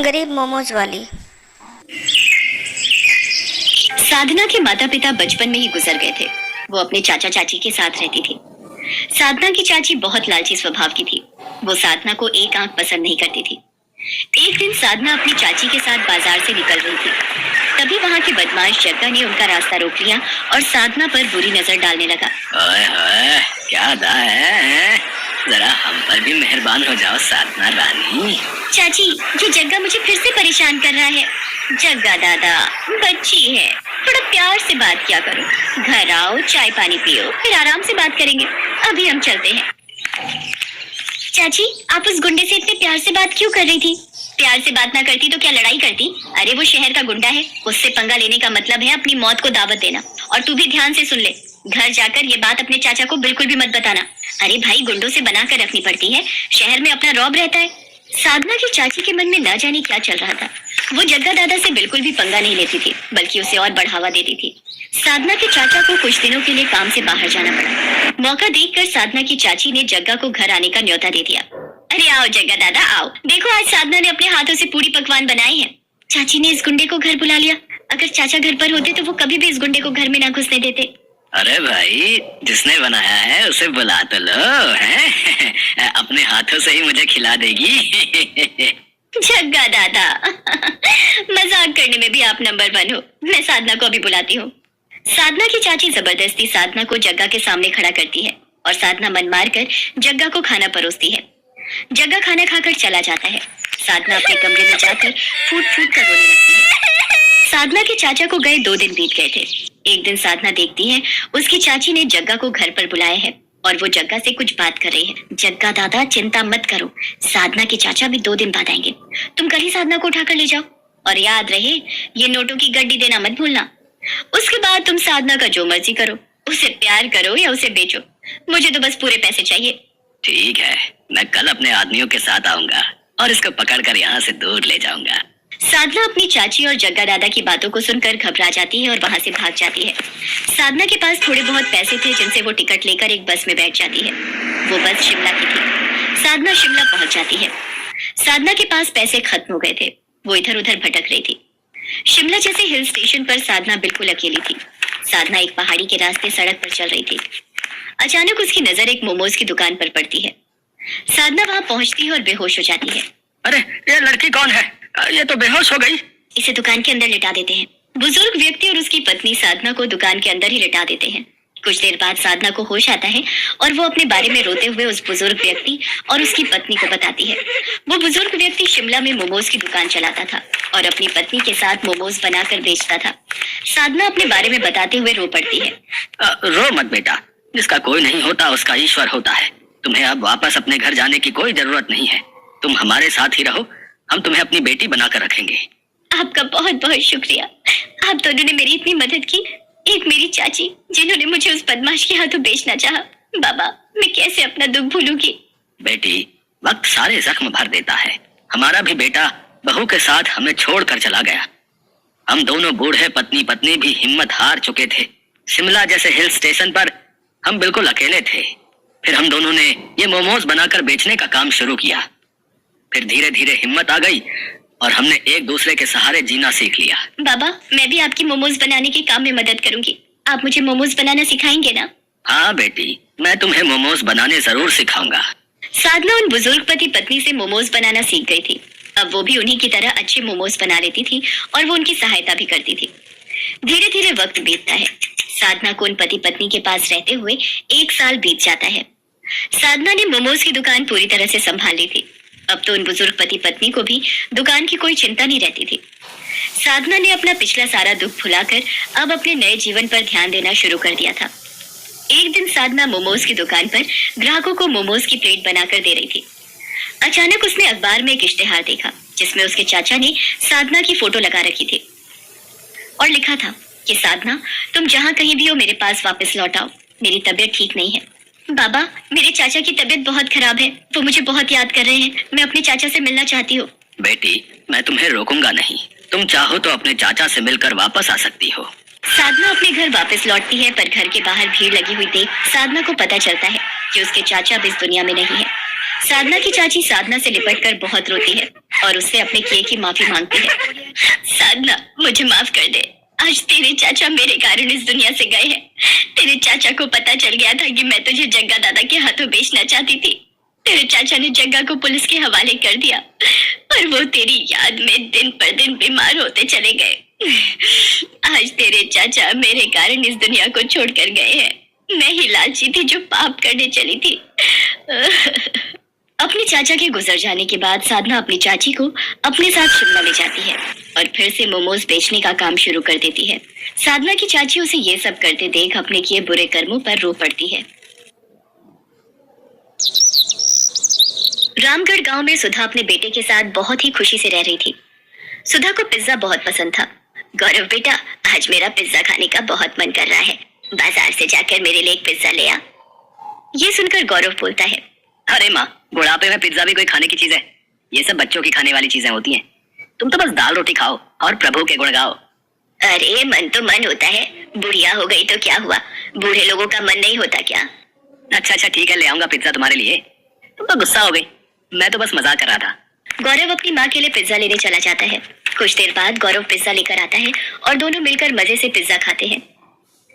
गरीब मोमोज वाली। साधना के माता पिता बचपन में ही गुजर गए थे। वो अपने चाचा चाची के साथ रहती थी। साधना की चाची बहुत लालची स्वभाव की थी। वो साधना को एक आंख पसंद नहीं करती थी। एक दिन साधना अपनी चाची के साथ बाजार से निकल रही थी। तभी वहाँ के बदमाश जग्गा ने उनका रास्ता रोक लिया और साधना पर बुरी नजर डालने लगा। ओए होए, क्या अदा है? जरा हम पर भी मेहरबान हो जाओ साधना रानी। चाची, ये जग्गा मुझे फिर से परेशान कर रहा है। जग्गा दादा, बच्ची है, थोड़ा प्यार से बात किया करो। घर आओ, चाय पानी पियो, फिर आराम से बात करेंगे। अभी हम चलते हैं। चाची, आप उस गुंडे से इतने प्यार से बात क्यों कर रही थी? प्यार से बात ना करती तो क्या लड़ाई करती? अरे वो शहर का गुंडा है, उससे पंगा लेने का मतलब है अपनी मौत को दावत देना। और तू भी ध्यान से सुन ले, घर जाकर ये बात अपने चाचा को बिल्कुल भी मत बताना। अरे भाई, गुंडों से बना कर रखनी पड़ती है, शहर में अपना रौब रहता है। साधना की चाची के मन में ना जाने क्या चल रहा था। वो जग्गा दादा से बिल्कुल भी पंगा नहीं लेती थी, बल्कि उसे और बढ़ावा देती थी। साधना के चाचा को कुछ दिनों के लिए काम से बाहर जाना पड़ा। मौका देखकर साधना की चाची ने जग्गा को घर आने का न्योता दे दिया। अरे आओ जग्गा दादा, आओ, देखो आज साधना ने अपने हाथों से पूरी पकवान बनाई है। चाची ने इस गुंडे को घर बुला लिया। अगर चाचा घर पर होते तो वो कभी भी इस गुंडे को घर में ना घुसने देते। अरे भाई, जिसने बनाया है उसे बुला तो लो, हैं? अपने हाथों से ही मुझे खिला देगी। जग्गा दादा, मजाक करने में भी आप नंबर 1 हो। मैं साधना को अभी बुलाती हूँ। साधना की चाची जबरदस्ती साधना को जग्गा के सामने खड़ा करती है और साधना मन मार कर जग्गा को खाना परोसती है। जग्गा खाना खाकर चला जाता है। साधना अपने कमरे में जाकर फूट फूट कर रोने लगती है। साधना के चाचा को गए 2 दिन बीत गए थे। एक दिन साधना देखती है उसकी चाची ने जग्गा को घर पर बुलाया है और वो जग्गा से कुछ बात कर रही है। जग्गा दादा, चिंता मत करो, साधना के चाचा भी 2 दिन बाद आएंगे। तुम कल ही साधना को उठाकर ले जाओ और याद रहे, ये नोटों की गड्डी देना मत भूलना। उसके बाद तुम साधना का जो मर्जी करो, उसे प्यार करो या उसे बेचो, मुझे तो बस पूरे पैसे चाहिए। ठीक है, मैं कल अपने आदमियों के साथ आऊंगा और इसको पकड़कर यहाँ से दूर ले जाऊंगा। साधना अपनी चाची और जग्गा दादा की बातों को सुनकर घबरा जाती है और वहाँ से भाग जाती है। साधना के पास थोड़े बहुत पैसे थे जिनसे वो टिकट लेकर एक बस में बैठ जाती है। वो बस शिमला की थी। साधना शिमला पहुंच जाती है। साधना के पास पैसे खत्म हो गए थे। वो इधर उधर भटक रही थी। शिमला जैसे हिल स्टेशन पर साधना बिल्कुल अकेली थी। साधना एक पहाड़ी के रास्ते सड़क पर चल रही थी। अचानक उसकी नजर एक मोमोज की दुकान पर पड़ती है। साधना वहाँ पहुंचती है और बेहोश हो जाती है। अरे, ये लड़की कौन है? ये तो बेहोश हो गई। इसे दुकान के अंदर लिटा देते हैं। बुजुर्ग व्यक्ति और उसकी पत्नी साधना को दुकान के अंदर ही लिटा देते हैं। कुछ देर बाद साधना को होश आता है और वो अपने बारे में रोते हुए उस बुजुर्ग व्यक्ति और उसकी पत्नी को बताती है। वो बुजुर्ग व्यक्ति शिमला में मोमोज की दुकान चलाता था और अपनी पत्नी के साथ मोमोज बनाकर बेचता था। साधना अपने बारे में बताते हुए रो पड़ती है। रो मत बेटा, जिसका कोई नहीं होता उसका ईश्वर होता है। तुम्हें अब वापस अपने घर जाने की कोई जरूरत नहीं है। तुम हमारे साथ ही रहो, हम तुम्हें अपनी बेटी बनाकर रखेंगे। आपका बहुत बहुत शुक्रिया। आप दोनों ने मेरी इतनी मदद की। एक मेरी चाची जिन्होंने मुझे उस बदमाश के हाथों बेचना चाहा। बाबा, मैं कैसे अपना दुख भूलूंगी? बेटी, वक्त सारे जख्म भर देता है। हमारा भी बेटा बहू के साथ हमें छोड़कर चला गया। हम दोनों बूढ़े पत्नी पत्नी भी हिम्मत हार चुके थे। शिमला जैसे हिल स्टेशन पर हम बिल्कुल अकेले थे। फिर हम दोनों ने ये मोमोज बनाकर बेचने का काम शुरू किया। फिर धीरे धीरे हिम्मत आ गई और हमने एक दूसरे के सहारे जीना सीख लिया। बाबा, मैं भी आपकी मोमोज बनाने के काम में मदद करूंगी। आप मुझे मोमोज बनाना सिखाएंगे ना? हाँ बेटी, मैं तुम्हें मोमोज बनाने जरूर सिखाऊंगा। साधना उन बुजुर्ग पति पत्नी से मोमोज बनाना सीख गई थी। अब वो भी उन्हीं की तरह अच्छे मोमोज बना लेती थी और वो उनकी सहायता भी करती थी। धीरे धीरे वक्त बीतता है। साधना को उन पति पत्नी के पास रहते हुए 1 साल बीत जाता है। साधना ने मोमोज की दुकान पूरी तरह से संभाल ली थी। अब तो उन बुजुर्ग पति पत्नी को भी दुकान की कोई चिंता नहीं रहती थी। साधना ने अपना पिछला सारा दुख भुलाकर अब अपने नए जीवन पर ध्यान देना शुरू कर दिया था। एक दिन साधना मोमोज की दुकान पर ग्राहकों को मोमोज की प्लेट बनाकर दे रही थी। अचानक उसने अखबार में एक इश्तेहार देखा जिसमें उसके चाचा ने साधना की फोटो लगा रखी थी और लिखा था कि साधना, तुम जहाँ कहीं भी हो मेरे पास वापस लौट आओ, मेरी तबीयत ठीक नहीं है। बाबा, मेरे चाचा की तबीयत बहुत खराब है, वो मुझे बहुत याद कर रहे हैं। मैं अपने चाचा से मिलना चाहती हूँ। बेटी, मैं तुम्हें रोकूंगा नहीं। तुम चाहो तो अपने चाचा से मिलकर वापस आ सकती हो। साधना अपने घर वापस लौटती है, पर घर के बाहर भीड़ लगी हुई देख साधना को पता चलता है कि उसके चाचा अब इस दुनिया में नहीं है। साधना की चाची साधना से लिपटकर बहुत रोती है और उससे अपने किए की माफी मांगती है। साधना, मुझे माफ कर दे। आज तेरे चाचा मेरे कारण इस दुनिया से गए हैं। तेरे चाचा को पता चल गया था कि मैं तुझे जग्गा दादा के हाथों बेचना चाहती थी। तेरे चाचा ने जग्गा को पुलिस के हवाले कर दिया और वो तेरी याद में दिन पर दिन बीमार होते चले गए। आज तेरे चाचा मेरे कारण इस दुनिया को छोड़कर गए हैं। मैं ही लालची थी जो पाप करने चली थी। अपने चाचा के गुजर जाने के बाद साधना अपनी चाची को अपने साथ शिमला ले जाती है और फिर से मोमोज बेचने का काम शुरू कर देती है। साधना की चाची उसे ये सब करते देख अपने किए बुरे कर्मों पर रो पड़ती है। रामगढ़ गांव में सुधा अपने बेटे के साथ बहुत ही खुशी से रह रही थी। सुधा को पिज्जा बहुत पसंद था। गौरव बेटा, आज मेरा पिज्जा खाने का बहुत मन कर रहा है। बाजार से जाकर मेरे लिए एक पिज्जा ले आ। ये सुनकर गौरव बोलता है, अरे माँ, बुढ़ापे में पिज्जा भी कोई खाने की चीज है? ये सब बच्चों की खाने वाली चीजें होती हैं। तुम तो बस दाल रोटी खाओ और प्रभु के गुण गाओ। अरे मन तो मन होता है, बुढ़िया हो गई तो क्या हुआ? बूढ़े लोगों का मन नहीं होता क्या? अच्छा ठीक है, ले आऊंगा पिज्जा तुम्हारे लिए। तुम तो गुस्सा हो गई, मैं तो बस मजाक कर रहा था। गौरव अपनी माँ के लिए पिज्जा लेने चला जाता है। कुछ देर बाद गौरव पिज्जा लेकर आता है और दोनों मिलकर मजे से पिज्जा खाते हैं।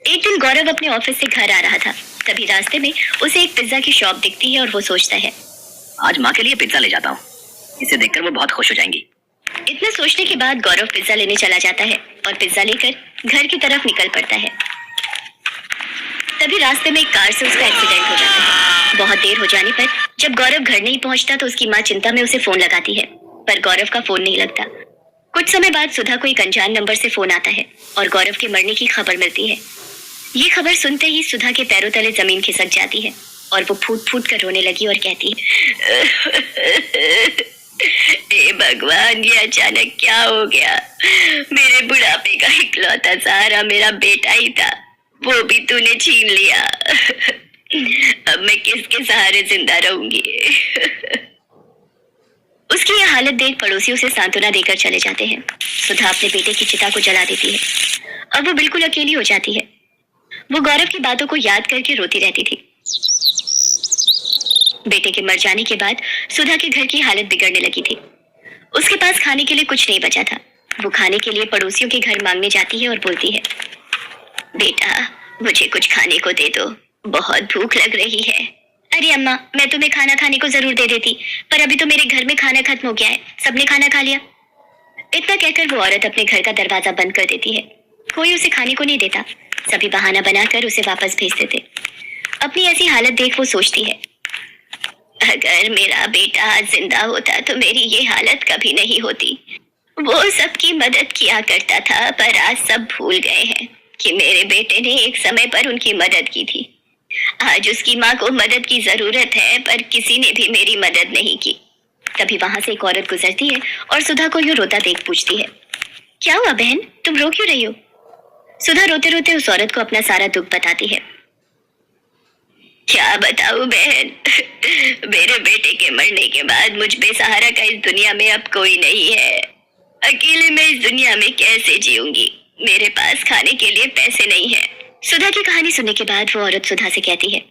एक दिन गौरव अपने ऑफिस से घर आ रहा था, तभी रास्ते में उसे एक पिज्जा की शॉप दिखती है और वो सोचता है, आज माँ के लिए पिज्जा ले जाता हूँ, इसे देखकर वो बहुत खुश हो जाएंगी। इतना सोचने के बाद गौरव पिज्जा लेने चला जाता है और पिज्जा लेकर घर की तरफ निकल पड़ता है। तभी रास्ते में एक कार से उसका एक्सीडेंट हो जाता है। बहुत देर हो जाने पर जब गौरव घर नहीं पहुंचता तो उसकी माँ चिंता में उसे फोन लगाती है, पर गौरव का फोन नहीं लगता। कुछ समय बाद सुधा को एक अनजान नंबर से फोन आता है और गौरव के मरने की खबर मिलती है। ये खबर सुनते ही सुधा के पैरों तले जमीन खिसक जाती है और वो फूट फूट कर रोने लगी और कहती है, हे भगवान, ये अचानक क्या हो गया? मेरे बुढ़ापे का इकलौता सहारा मेरा बेटा ही था, वो भी तूने छीन लिया। अब मैं किसके सहारे जिंदा रहूंगी? उसकी यह हालत देख पड़ोसी उसे सांत्वना देकर चले जाते हैं। सुधा अपने बेटे की चिता को जला देती है और वो बिल्कुल अकेली हो जाती है। वो गौरव की बातों को याद करके रोती रहती थी। बेटे के मर जाने के बाद सुधा के घर की हालत बिगड़ने लगी थी। उसके पास खाने के लिए कुछ नहीं बचा था। वो खाने के लिए पड़ोसियों के घर मांगने जाती है और बोलती है, बेटा मुझे कुछ खाने को दे दो, बहुत भूख लग रही है। अरे अम्मा, मैं तुम्हें खाना खाने को जरूर दे देती, पर अभी तो मेरे घर में खाना खत्म हो गया है, सबने खाना खा लिया। इतना कहकर वो औरत अपने घर का दरवाजा बंद कर देती है। कोई उसे खाने को नहीं देता, सभी बहाना बनाकर उसे वापस भेज देते। अपनी ऐसी हालत देख वो सोचती है, अगर मेरा बेटा आज जिंदा होता तो मेरी ये हालत कभी नहीं होती। वो सबकी मदद किया करता था, पर आज सब भूल गए हैं कि मेरे बेटे ने एक समय पर उनकी मदद की थी। आज उसकी माँ को मदद की जरूरत है, पर किसी ने भी मेरी मदद नहीं की। तभी वहां से एक औरत गुजरती है और सुधा को यूं रोता देख पूछती है, क्या हुआ बहन, तुम रो क्यों रही हो? सुधा रोते रोते उस औरत को अपना सारा दुख बताती है। क्या बताऊं बहन, मेरे बेटे के मरने के बाद मुझ बेसहारा का इस दुनिया में अब कोई नहीं है। अकेले मैं इस दुनिया में कैसे जीऊंगी? मेरे पास खाने के लिए पैसे नहीं है। सुधा की कहानी सुनने के बाद वो औरत सुधा से कहती है,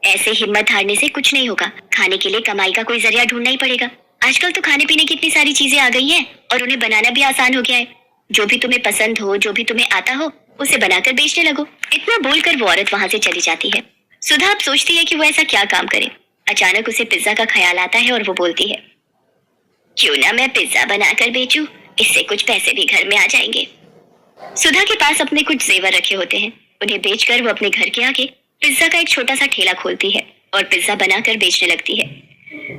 ऐसे हिम्मत हारने से कुछ नहीं होगा, खाने के लिए कमाई का कोई जरिया ढूंढना ही पड़ेगा। आजकल तो खाने पीने की इतनी सारी चीजें आ गई हैं और उन्हें बनाना भी आसान हो गया है। जो भी तुम्हें पसंद हो, जो भी तुम्हें आता हो, उसे बनाकर बेचने लगो। इतना बोलकर वो औरत वहां से चली जाती है। सुधा अब सोचती है कि वो ऐसा क्या काम करे। अचानक उसे पिज्जा का ख्याल आता है और वो बोलती है, क्यों ना मैं पिज्जा बनाकर बेचूं, इससे कुछ पैसे भी घर में आ जाएंगे। सुधा के पास अपने कुछ जेवर रखे होते हैं, उन्हें बेचकर वो अपने घर के आगे पिज्जा का एक छोटा सा ठेला खोलती है और पिज्जा बनाकर बेचने लगती है।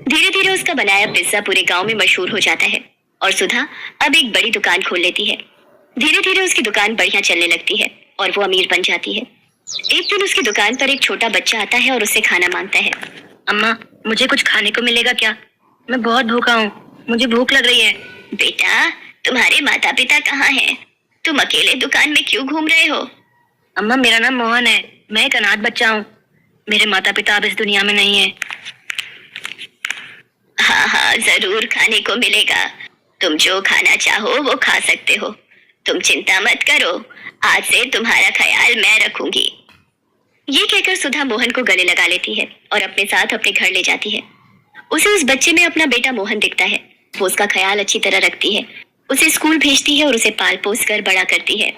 धीरे धीरे उसका बनाया पिज्जा पूरे गांव में मशहूर हो जाता है और सुधा अब एक बड़ी दुकान खोल लेती है। धीरे धीरे उसकी दुकान बढ़िया चलने लगती है और वो अमीर बन जाती है। एक दिन उसकी दुकान पर एक छोटा बच्चा आता है और उससे खाना मांगता है। अम्मा, मुझे कुछ खाने को मिलेगा क्या? मैं बहुत भूखा हूँ, मुझे भूख लग रही है। बेटा, तुम्हारे माता पिता कहाँ हैं? तुम अकेले दुकान में क्यों घूम रहे हो? अम्मा, मेरा नाम मोहन है, मैं एक अनाथ बच्चा हूँ। मेरे माता पिता अब इस दुनिया में नहीं है। हाँ हाँ, जरूर खाने को मिलेगा। तुम जो खाना चाहो वो खा सकते हो। तुम चिंता मत करो, आज से तुम्हारा ख्याल मैं रखूंगी। ये कहकर सुधा मोहन को गले लगा लेती है और अपने साथ अपने घर ले जाती है। उसे उस बच्चे में अपना बेटा मोहन दिखता है। वो उसका ख्याल अच्छी तरह रखती है, उसे स्कूल भेजती है और उसे पाल पोस कर बड़ा करती है।